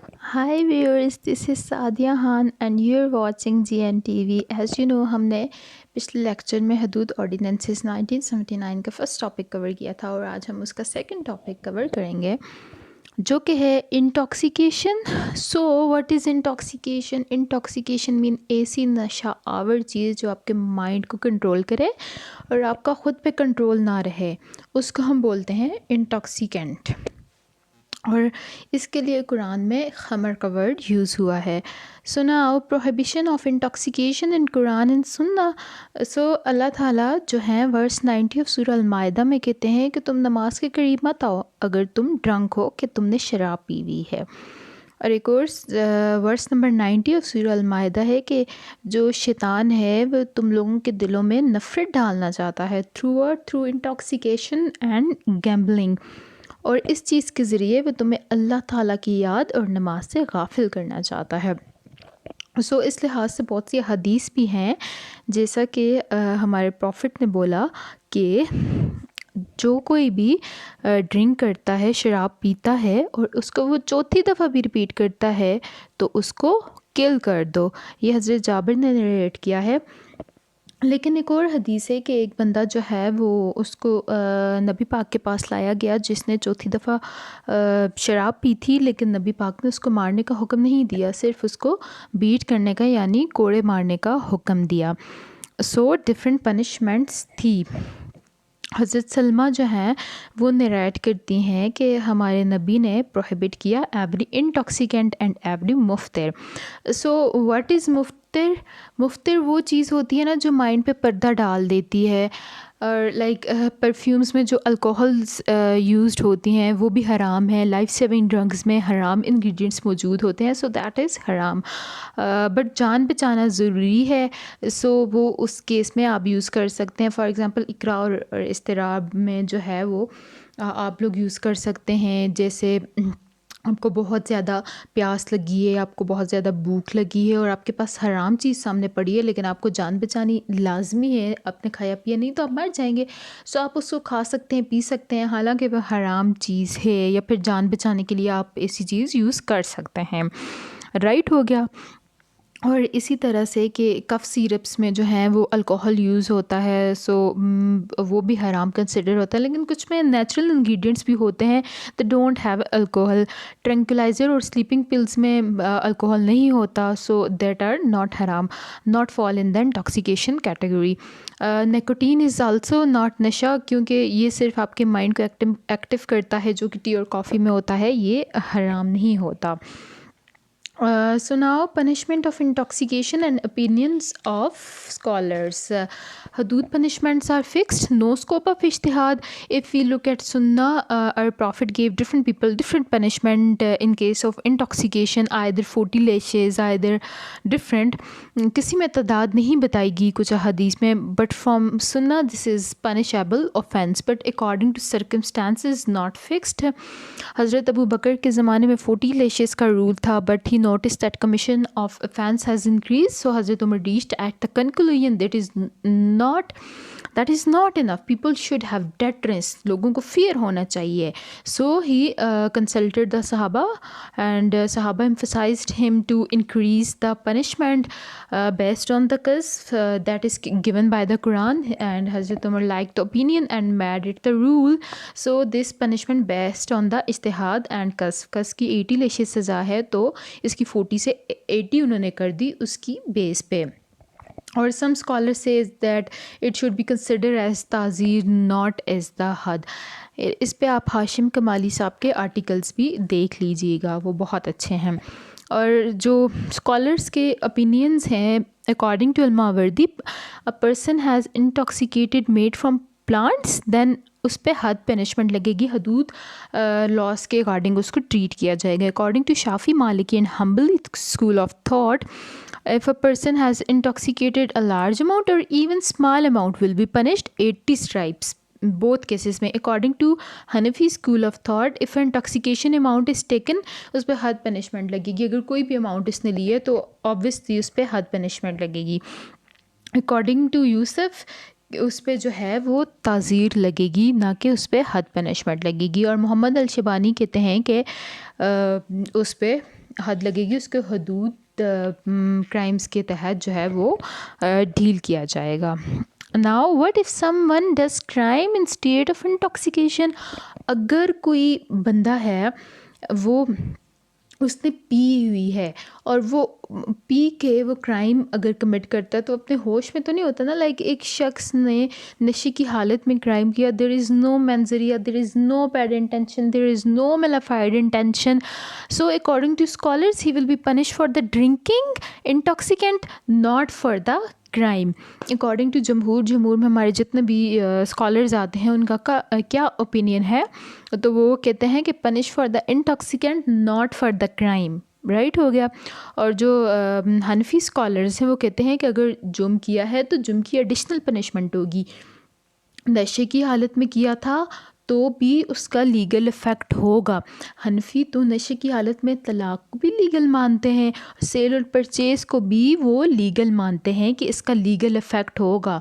Hi viewers, this is Sadia Khan and you're watching GNTV. As you know, हमने पिछले lecture में हदूद ordinances 1979 का फर्स्ट टॉपिक कवर किया था और आज हम उसका सेकंड टॉपिक कवर करेंगे जो कि है intoxication. So what is intoxication? Intoxication mean ऐसी नशा आवर चीज़ जो आपके माइंड को कंट्रोल करे और आपका ख़ुद पे कंट्रोल ना रहे, उसको हम बोलते हैं इंटॉक्सिकेंट. और इसके लिए कुरान में खमर का वर्ड यूज़ हुआ है. So now prohibition of intoxication in Quran and सुन्ना. सो अल्लाह ताला जो हैं वर्स 90 ऑफ सूरह अल-माइदा में कहते हैं कि तुम नमाज के करीब मत आओ अगर तुम ड्रंक हो, कि तुमने शराब पी हुई है. और एक और वर्स नंबर 90 ऑफ सूरह अल-माइदा है कि जो शैतान है वो तुम लोगों के दिलों में नफ़रत डालना चाहता है थ्रू इंटॉक्सिकेशन एंड गैम्बलिंग, और इस चीज़ के ज़रिए वो तुम्हें अल्लाह ताला की याद और नमाज से गाफिल करना चाहता है. सो इस लिहाज से बहुत सी हदीस भी हैं, जैसा कि हमारे प्रॉफिट ने बोला कि जो कोई भी ड्रिंक करता है, शराब पीता है और उसको वो चौथी दफ़ा भी रिपीट करता है तो उसको किल कर दो. ये हज़रत जाबिर ने नरेट किया है. लेकिन एक और हदीस है कि एक बंदा जो है वो उसको नबी पाक के पास लाया गया जिसने चौथी दफ़ा शराब पी थी, लेकिन नबी पाक ने उसको मारने का हुक्म नहीं दिया, सिर्फ उसको बीट करने का यानी कोड़े मारने का हुक्म दिया. सो डिफरेंट पनिशमेंट्स थी. हज़रत सलमा जो हैं वो नरेट करती हैं कि हमारे नबी ने प्रोहिबिट किया एवरी इंटॉक्सिकेंट एंड एवरी मुफ्तिर. सो व्हाट इज़ मुफ्तिर? मुफ्तिर वो चीज़ होती है ना जो माइंड पे पर्दा डाल देती है, और लाइक परफ्यूम्स में जो अल्कोहल्स यूज्ड होती हैं वो भी हराम है. लाइफ सेविंग ड्रग्स में हराम इंग्रेडिएंट्स मौजूद होते हैं, सो दैट इज़ हराम. बट जान बचाना ज़रूरी है, सो वो उस केस में आप यूज़ कर सकते हैं. फॉर एग्ज़ाम्पल इकरा और इस्तिराब में जो है वो आप लोग यूज़ कर सकते हैं. जैसे आपको बहुत ज़्यादा प्यास लगी है, आपको बहुत ज़्यादा भूख लगी है और आपके पास हराम चीज़ सामने पड़ी है, लेकिन आपको जान बचानी लाजमी है, आपने खाया पिया नहीं तो आप मर जाएंगे. सो आप उसको खा सकते हैं, पी सकते हैं, हालांकि वह हराम चीज़ है, या फिर जान बचाने के लिए आप ऐसी चीज़ यूज़ कर सकते हैं. राइट हो गया. और इसी तरह से कि कफ़ सिरप्स में जो है वो अल्कोहल यूज़ होता है, सो वो भी हराम कंसिडर होता है, लेकिन कुछ में नेचुरल इंग्रेडिएंट्स भी होते हैं they don't have alcohol. Tranquilliser और स्लीपिंग पिल्स में अल्कोहल नहीं होता, सो दैट आर नॉट हराम, not fall in the intoxication category. Nicotine is also not नशा, क्योंकि ये सिर्फ आपके माइंड को एक्टिव करता है, जो कि टी और कॉफ़ी में होता है, ये हराम नहीं होता. So now punishment of intoxication and opinions of scholars. Hudud punishments are fixed, no scope of ijtihad. If we look at Sunnah, our Prophet gave different people different punishment in case of intoxication, either 40 lashes, either different. किसी में तादाद नहीं बताई गई कुछ हदीस में, but from Sunnah this is punishable offense, but according to circumstances not fixed. हज़रत अबू बकर के ज़माने में 40 lashes का रूल था, but he noticed that commission of offense has increased, so Hazrat Umar reached at the conclusion that is not enough. People should have deterrence, लोगों को fear होना चाहिए. So he consulted the Sahaba, and Sahaba emphasized him to increase the punishment based on the qasf that is given by the Quran, and Hazrat Umar liked the opinion and made it the rule. So this punishment based on the ijtihad and qasf की 80 lashes सज़ा है, तो इसकी 40 से 80 उन्होंने कर दी उसकी base पे. और some scholars says that it should be considered as ताज़ीर not as the हद. इस पे आप हाशिम कमाली साहब के आर्टिकल्स भी देख लीजिएगा, वो बहुत अच्छे हैं. और जो स्कॉलर्स के ओपिनियंस हैं, according to al-Mawardi, a person has intoxicated made from plants, then उस पर हद पनिशमेंट लगेगी, हदूद लॉस के अकॉर्डिंग उसको ट्रीट किया जाएगा. According to Shafi, Maliki and Hanbali school of thought, if a person has intoxicated a large amount or even small amount will be punished 80 stripes. Both cases में according to Hanafi school of thought, if intoxication amount is taken, उस पर हद punishment लगेगी. अगर कोई भी amount इसने ली है तो obviously उस पर हद punishment लगेगी. According to यूसुफ, उस पर जो है वो ताज़ीर लगेगी, ना कि उस पर हद पनिशमेंट लगेगी. और मोहम्मद अल-शबानी कहते हैं कि उस पर حد لگے گی اس کے حدود کرائمز کے تحت جو ہے وہ ڈیل کیا جائے گا. Now what if someone does crime in state of intoxication؟ اگر کوئی بندہ ہے وہ اس نے پی ہوئی ہے اور وہ پی کے وہ کرائم اگر کمٹ کرتا ہے تو اپنے ہوش میں تو نہیں ہوتا نا. لائک ایک شخص نے نشے کی حالت میں کرائم کیا, there is no mens rea, there is no bad intention, there is no mala fide intention. So according to scholars he will be punish for the drinking intoxicant, not for the crime. According to جمہور میں ہمارے جتنے بھی scholars آتے ہیں ان کا کیا opinion ہے, تو وہ کہتے ہیں کہ punish for the intoxicant not for the crime. Right ہو گیا. اور جو حنفی اسکالرز ہیں وہ کہتے ہیں کہ اگر جرم کیا ہے تو جرم کی ایڈیشنل پنشمنٹ ہوگی. نشے کی حالت میں کیا تھا تو بھی اس کا لیگل افیکٹ ہوگا. حنفی تو نشے کی حالت میں طلاق کو بھی لیگل مانتے ہیں, سیل اور پرچیز کو بھی وہ لیگل مانتے ہیں کہ اس کا لیگل افیکٹ ہوگا.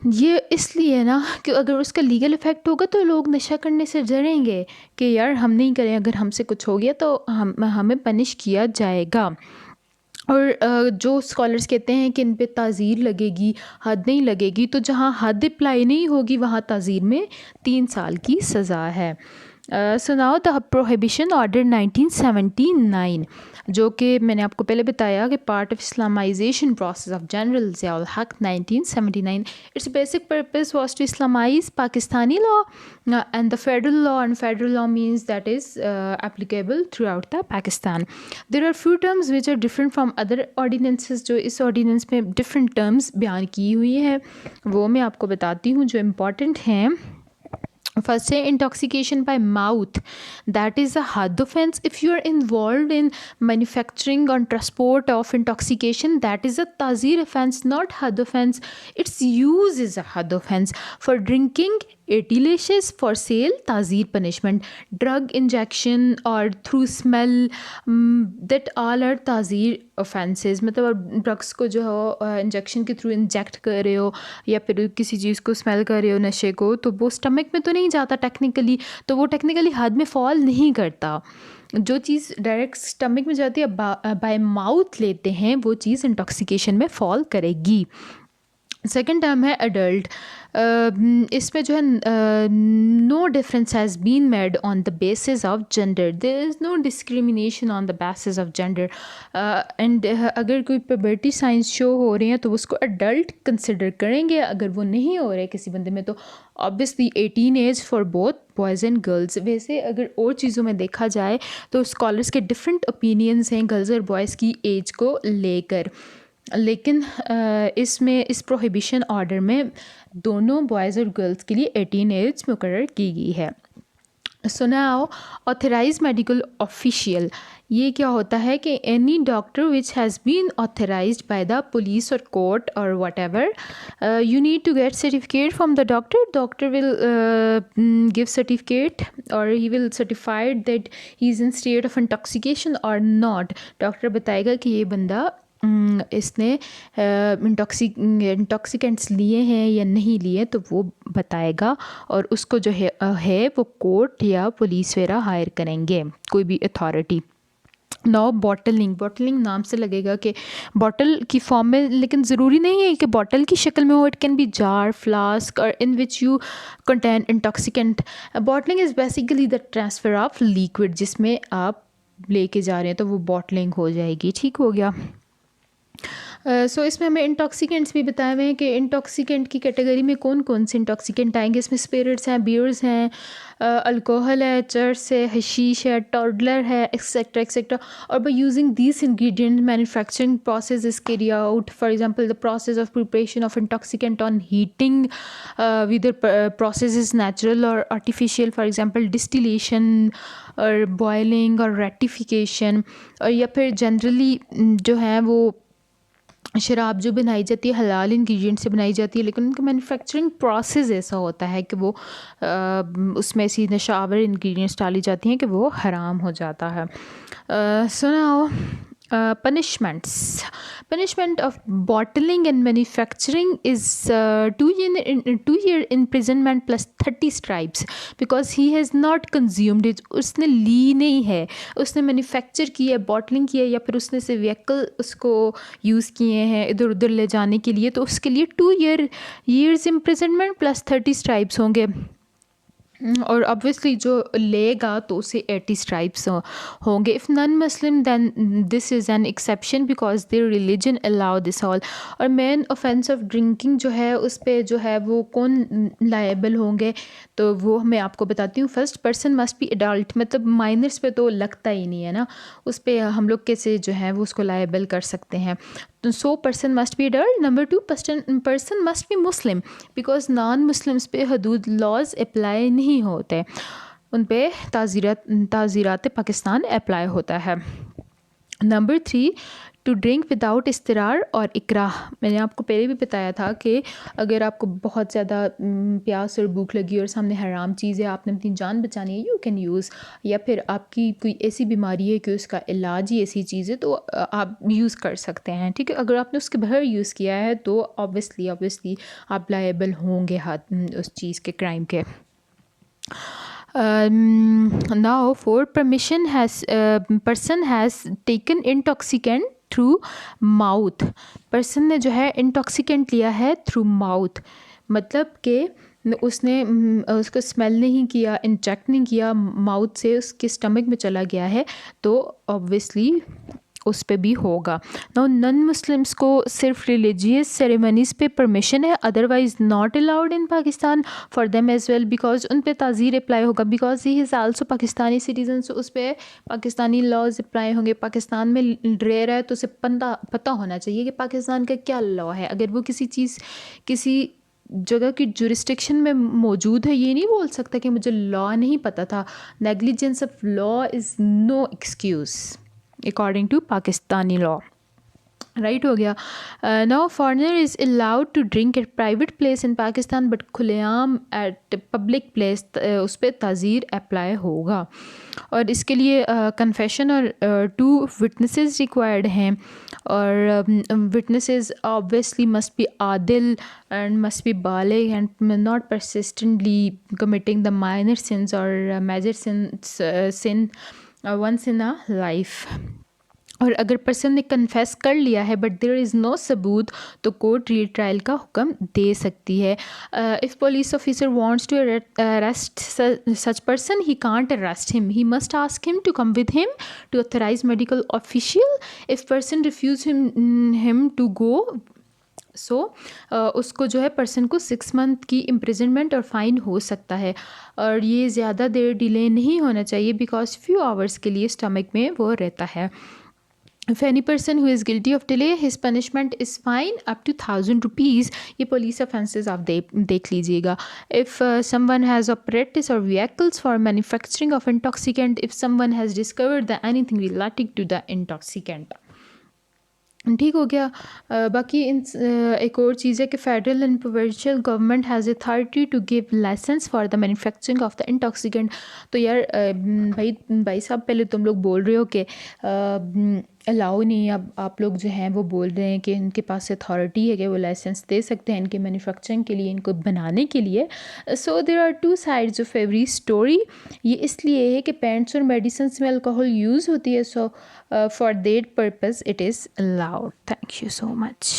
یہ اس لیے نا کہ اگر اس کا لیگل افیکٹ ہوگا تو لوگ نشہ کرنے سے ڈریں گے کہ یار ہم نہیں کریں, اگر ہم سے کچھ ہو گیا تو ہمیں پنش کیا جائے گا. اور جو اسکالرس کہتے ہیں کہ ان پہ تعزیر لگے گی, حد نہیں لگے گی, تو جہاں حد اپلائی نہیں ہوگی وہاں تعزیر میں 3 سال کی سزا ہے. So now the prohibition order 1979, جو کہ میں نے آپ کو پہلے بتایا کہ part of Islamisation process of general Zia ul-Haq 1979. It's basic purpose was to Islamise Pakistani law and the federal law, and federal law means that is applicable throughout the Pakistan. There are few terms which are different from other ordinances, جو اس ordinance میں different terms بیان کی ہوئی ہیں وہ میں آپ کو بتاتی ہوں جو امپورٹنٹ ہیں. First ہے intoxication by mouth, that is a hard offense. If you are involved in manufacturing or transport of intoxication, that is a tazir offense, not hard offense. Its use is a hard offense. For drinking 80 lashes, for sale tazir punishment. Drug injection or through smell, that all are tazir offenses. مطلب drugs کو جو ہو injection کے through inject کر رہے ہو یا پھر کسی چیز کو اسمیل کر رہے ہو نشے کو, تو وہ اسٹمک میں تو نہیں جاتا ٹیکنیکلی, تو وہ ٹیکنیکلی حد میں فال نہیں کرتا. جو چیز ڈائریکٹ اسٹمک میں جاتی ہے بائی ماؤتھ لیتے ہیں وہ چیز انٹاکسیکیشن میں فال کرے گی. سیکنڈ ٹرم ہے اڈلٹ. اس میں جو ہے no difference has been made on the basis of gender, there is no discrimination on the basis of gender. And اگر کوئی پیبرٹی سائنس شو ہو رہے ہیں تو اس کو اڈلٹ کنسیڈر کریں گے, اگر وہ نہیں ہو رہے کسی بندے میں تو obviously 18 age for both boys and girls. ویسے اگر اور چیزوں میں دیکھا جائے تو اسکالرس کے ڈفرینٹ اوپینینس ہیں گرلز اور بوائز کی ایج کو لے کر, لیکن اس میں اس پروہیبیشن آرڈر میں دونوں بوائز اور گرلز کے لیے 18 ایج مقرر کی گئی ہے. So now authorize medical official, یہ کیا ہوتا ہے کہ any doctor which has been authorized by the police اور کورٹ اور whatever, you need to get certificate from the doctor. Doctor will give certificate اور he will certified that he is in state of intoxication اور not. Doctor بتائے گا کہ یہ بندہ اس نے انٹاکسیکینٹس لیے ہیں یا نہیں لیے, تو وہ بتائے گا اور اس کو جو ہے وہ کورٹ یا پولیس وغیرہ ہائر کریں گے, کوئی بھی اتھارٹی. نو باٹلنگ نام سے لگے گا کہ باٹل کی فارم میں, لیکن ضروری نہیں ہے کہ باٹل کی شکل میں ہو. It can be jar, flask اور in which you contain intoxicant. Bottling is basically the transfer of liquid, جس میں آپ لے کے جا رہے ہیں تو وہ باٹلنگ ہو جائے گی. ٹھیک ہو گیا. سو اس میں ہمیں انٹاکسیکینٹس بھی بتائے ہوئے ہیں کہ انٹاکسیکینٹ کی کیٹیگری میں کون کون سے انٹاکسیکینٹ آئیں گے. اس میں اسپرٹس ہیں, بیئرز ہیں, الکوہل ہے, چرس ہے, حشیش ہے, ٹاڈلر ہے, ایکسیٹرا ایکسیٹرا. اور by using these ingredient manufacturing process is carry out. For example the process of preparation of intoxicant on heating, whether process is natural اور آرٹیفیشیل. فار ایگزامپل ڈسٹیلیشن اور بوائلنگ اور ریٹیفیکیشن. اور یا پھر generally جو ہے وہ شراب جو بنائی جاتی ہے حلال انگریڈینٹ سے بنائی جاتی ہے, لیکن ان کا مینوفیکچرنگ پروسیس ایسا ہوتا ہے کہ وہ اس میں ایسی نشہ آور انگریڈینٹس ڈالی جاتی ہیں کہ وہ حرام ہو جاتا ہے. So now Punishment of bottling and manufacturing is 2 year imprisonment plus 30 stripes because he has not consumed it. उसने ली नहीं है, उसने मैन्युफैक्चर की है, बॉटलिंग की है, या फिर उसने से व्हीकल उसको यूज़ किए हैं इधर उधर ले जाने के लिए, तो उसके लिए 2 years imprisonment प्लस 30 स्ट्राइप्स होंगे. और ऑब्वियसली जो लेगा तो उसे 80 स्ट्राइप्स होंगे. If non Muslim then this is an exception because their religion allow this all. और मेन ऑफेंस ऑफ ड्रिंकिंग जो है उस पर जो है वो कौन लायबल होंगे, तो वो मैं आपको बताती हूँ. First person must be adult, मतलब माइनर्स पे तो लगता ही नहीं है ना, उस पर हम लोग कैसे जो है वो उसको लायबल कर सकते हैं. So person must be adult. Number 2, person must be Muslim because non-Muslims पे हदूद laws apply नहीं होते, उन पे ताज़ीरात पाकिस्तान अप्लाई होता है. नंबर 3, टू ड्रिंक विदाउट इस्तरार और इकराह. मैंने आपको पहले भी बताया था कि अगर आपको बहुत ज़्यादा प्यास और भूख लगी और सामने हराम चीज़ है, आपने अपनी जान बचानी है, यू कैन यूज़. या फिर आपकी कोई ऐसी बीमारी है कि उसका इलाज ही ऐसी चीज़ है तो आप यूज़ कर सकते हैं, ठीक है. अगर आपने उसके बगैर यूज़ किया है तो ऑब्वियसली आप लायबल होंगे उस चीज़ के, क्राइम के. Now, for person has taken intoxicant through mouth. Person ने जो है इंटॉक्सिकेंट लिया है थ्रू माउथ, मतलब कि उसने उसको स्मेल नहीं किया, इंजेक्ट नहीं किया, माउथ से उसके स्टमक में चला गया है, तो ऑब्वियसली उस पे भी होगा. नाउ नॉन मुस्लिम्स को सिर्फ रिलीजियस सेरेमनीज़ पे परमिशन है, otherwise not allowed in Pakistan for them as well because उन पे ताज़ीर अप्लाई होगा because he is also Pakistani citizen. So उस पर पाकिस्तानी लॉज अप्लाई होंगे. पाकिस्तान में रह रहा है तो उसे पता होना चाहिए कि पाकिस्तान का क्या लॉ है. अगर वो किसी जगह की जुरिस्डिक्शन में मौजूद है, ये नहीं बोल सकता कि मुझे लॉ नहीं पता था. Negligence of law is no excuse according to Pakistani law. Right हो गया. Now foreigner is allowed to drink at private place in Pakistan but खुलेआम एट पब्लिक प्लेस उस पर ताज़ीर अप्लाई होगा. और इसके लिए कन्फेशन और 2 विटनेसेस रिक्वायर्ड हैं. और विटनेसेस ऑब्वियसली मस्ट बी आदिल एंड मस्ट बी बालिग and not persistently committing the minor sins और major sin once in a life. और अगर पर्सन ने कन्फेस कर लिया है बट देयर इज़ नो सबूत तो कोर्ट रीट्रायल का हुक्म दे सकती है. If police officer wants to arrest such person he can't arrest him, he must ask him to come with him to authorise medical official. If person refuse him to go उसको जो है person को 6 month की imprisonment और fine हो सकता है. और ये ज़्यादा देर डिले नहीं होना चाहिए बिकॉज फ्यू आवर्स के लिए स्टमक में वो रहता है. If any person who is guilty of delay, his punishment is fine up to 1000 rupees. ये police offences आप देख लीजिएगा. If someone has apparatus or vehicles for manufacturing of intoxicant, if someone has discovered the anything relating to the intoxicant. ठीक हो गया. बाकी एक और चीज़ है कि federal and provincial government has authority to give licence for the manufacturing of the intoxicant. तो यार भाई साहब, पहले तुम लोग बोल रहे हो कि अलाउ नहीं, अब आप लोग जो हैं वो बोल रहे हैं कि इनके पास अथॉरिटी है कि वो लाइसेंस दे सकते हैं इनके मैन्युफैक्चरिंग के लिए, इनको बनाने के लिए. So there are 2 sides of every story. ये इसलिए है कि पेंट्स और मेडिसिन में अल्कोहल यूज़ होती है, सो for that purpose it is allowed. Thank you so much.